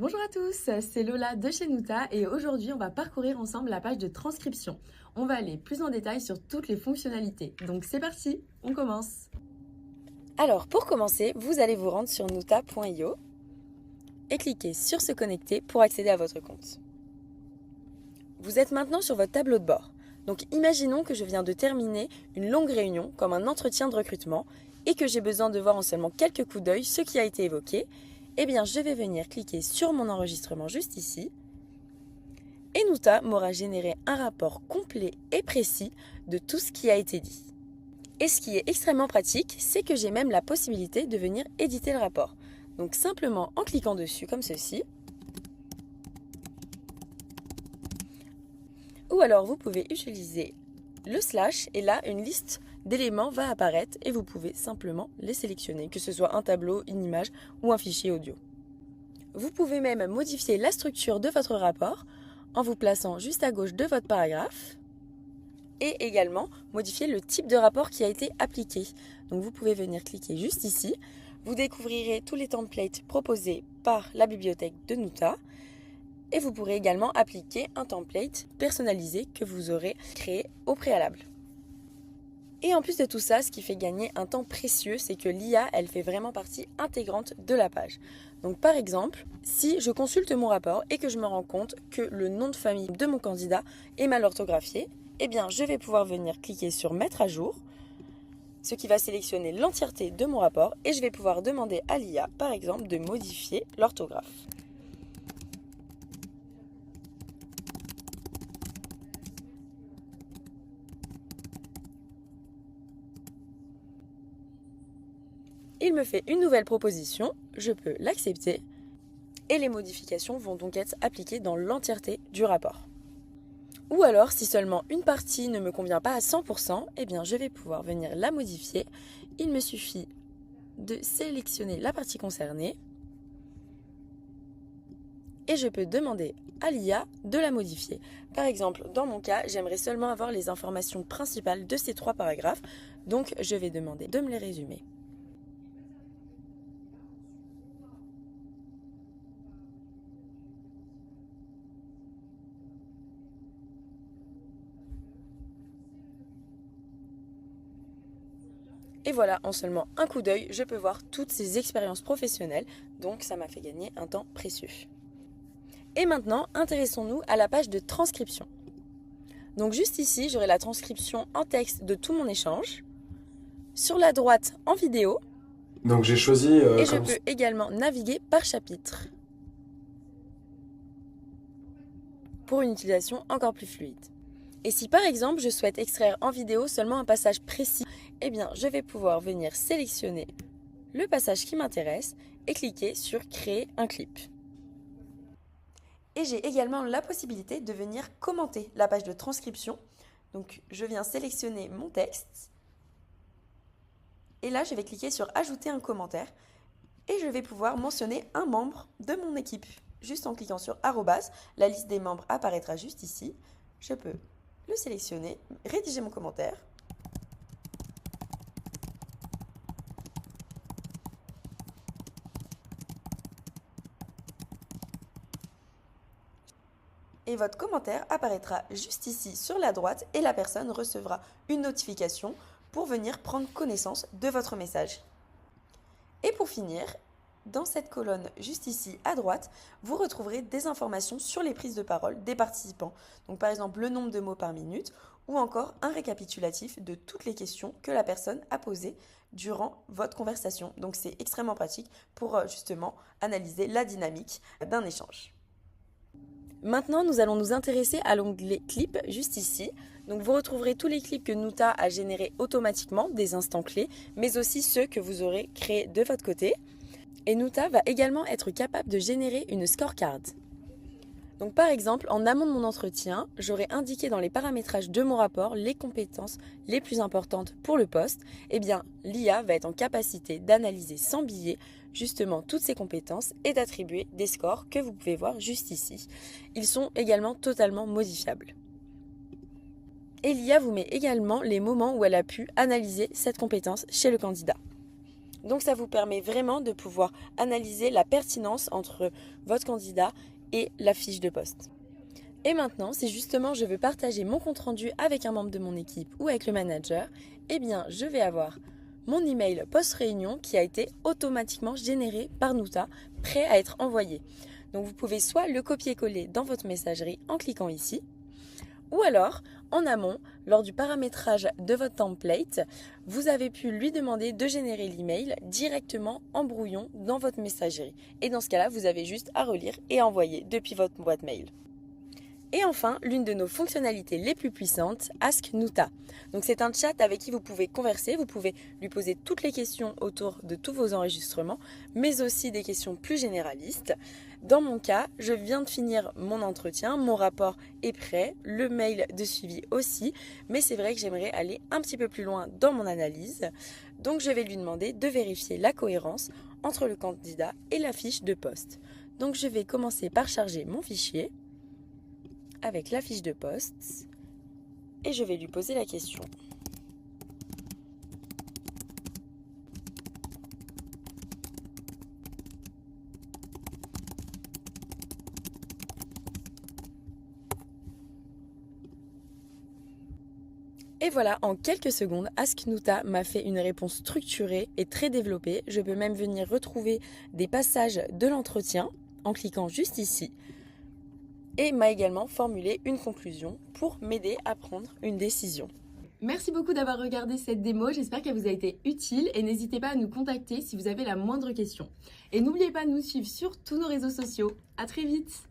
Bonjour à tous, c'est Lola de chez Nuta et aujourd'hui on va parcourir ensemble la page de transcription. On va aller plus en détail sur toutes les fonctionnalités. Donc c'est parti, on commence. Alors pour commencer, vous allez vous rendre sur nuta.io et cliquer sur se connecter pour accéder à votre compte. Vous êtes maintenant sur votre tableau de bord. Donc imaginons que je viens de terminer une longue réunion comme un entretien de recrutement et que j'ai besoin de voir en seulement quelques coups d'œil ce qui a été évoqué. Eh bien je vais venir cliquer sur mon enregistrement juste ici et Nuta m'aura généré un rapport complet et précis de tout ce qui a été dit. Et ce qui est extrêmement pratique, c'est que j'ai même la possibilité de venir éditer le rapport. Donc simplement en cliquant dessus comme ceci. Ou alors vous pouvez utiliser le slash et là une liste d'éléments va apparaître et vous pouvez simplement les sélectionner, que ce soit un tableau, une image ou un fichier audio. Vous pouvez même modifier la structure de votre rapport en vous plaçant juste à gauche de votre paragraphe et également modifier le type de rapport qui a été appliqué. Donc vous pouvez venir cliquer juste ici. Vous découvrirez tous les templates proposés par la bibliothèque de Nuta et vous pourrez également appliquer un template personnalisé que vous aurez créé au préalable. Et en plus de tout ça, ce qui fait gagner un temps précieux, c'est que l'IA, elle fait vraiment partie intégrante de la page. Donc par exemple, si je consulte mon rapport et que je me rends compte que le nom de famille de mon candidat est mal orthographié, eh bien je vais pouvoir venir cliquer sur mettre à jour, ce qui va sélectionner l'entièreté de mon rapport et je vais pouvoir demander à l'IA, par exemple, de modifier l'orthographe. Il me fait une nouvelle proposition, je peux l'accepter et les modifications vont donc être appliquées dans l'entièreté du rapport. Ou alors, si seulement une partie ne me convient pas à 100%, eh bien je vais pouvoir venir la modifier. Il me suffit de sélectionner la partie concernée et je peux demander à l'IA de la modifier. Par exemple, dans mon cas, j'aimerais seulement avoir les informations principales de ces 3 paragraphes, donc je vais demander de me les résumer. Et voilà, en seulement un coup d'œil, je peux voir toutes ces expériences professionnelles, donc ça m'a fait gagner un temps précieux. Et maintenant, intéressons-nous à la page de transcription. Donc juste ici, j'aurai la transcription en texte de tout mon échange. Sur la droite, en vidéo. Donc j'ai choisi et je peux également naviguer par chapitre pour une utilisation encore plus fluide. Et si par exemple je souhaite extraire en vidéo seulement un passage précis, eh bien je vais pouvoir venir sélectionner le passage qui m'intéresse et cliquer sur créer un clip. Et j'ai également la possibilité de venir commenter la page de transcription. Donc je viens sélectionner mon texte et là je vais cliquer sur ajouter un commentaire et je vais pouvoir mentionner un membre de mon équipe. Juste en cliquant sur arrobas, la liste des membres apparaîtra juste ici. Je peux le sélectionner, rédiger mon commentaire. Et votre commentaire apparaîtra juste ici sur la droite et la personne recevra une notification pour venir prendre connaissance de votre message. Et pour finir, dans cette colonne juste ici à droite, vous retrouverez des informations sur les prises de parole des participants. Donc par exemple le nombre de mots par minute ou encore un récapitulatif de toutes les questions que la personne a posées durant votre conversation. Donc c'est extrêmement pratique pour justement analyser la dynamique d'un échange. Maintenant, nous allons nous intéresser à l'onglet clips juste ici. Donc vous retrouverez tous les clips que Nuta a générés automatiquement, des instants clés, mais aussi ceux que vous aurez créés de votre côté. Et Nuta va également être capable de générer une scorecard. Donc par exemple, en amont de mon entretien, j'aurai indiqué dans les paramétrages de mon rapport les compétences les plus importantes pour le poste. Eh bien, l'IA va être en capacité d'analyser sans biais justement toutes ces compétences et d'attribuer des scores que vous pouvez voir juste ici. Ils sont également totalement modifiables. Et l'IA vous met également les moments où elle a pu analyser cette compétence chez le candidat. Donc ça vous permet vraiment de pouvoir analyser la pertinence entre votre candidat et la fiche de poste. Et maintenant, si justement je veux partager mon compte-rendu avec un membre de mon équipe ou avec le manager, eh bien je vais avoir mon email post-réunion qui a été automatiquement généré par Nuta, prêt à être envoyé. Donc vous pouvez soit le copier-coller dans votre messagerie en cliquant ici, ou alors, en amont, lors du paramétrage de votre template, vous avez pu lui demander de générer l'email directement en brouillon dans votre messagerie. Et dans ce cas-là, vous avez juste à relire et envoyer depuis votre boîte mail. Et enfin, l'une de nos fonctionnalités les plus puissantes, Ask Nuta. Donc c'est un chat avec qui vous pouvez converser, vous pouvez lui poser toutes les questions autour de tous vos enregistrements, mais aussi des questions plus généralistes. Dans mon cas, je viens de finir mon entretien, mon rapport est prêt, le mail de suivi aussi, mais c'est vrai que j'aimerais aller un petit peu plus loin dans mon analyse. Donc je vais lui demander de vérifier la cohérence entre le candidat et la fiche de poste. Donc je vais commencer par charger mon fichier avec la fiche de poste et je vais lui poser la question. Et voilà, en quelques secondes, Ask Nuta m'a fait une réponse structurée et très développée. Je peux même venir retrouver des passages de l'entretien en cliquant juste ici. Et m'a également formulé une conclusion pour m'aider à prendre une décision. Merci beaucoup d'avoir regardé cette démo, j'espère qu'elle vous a été utile et n'hésitez pas à nous contacter si vous avez la moindre question. Et n'oubliez pas de nous suivre sur tous nos réseaux sociaux. À très vite!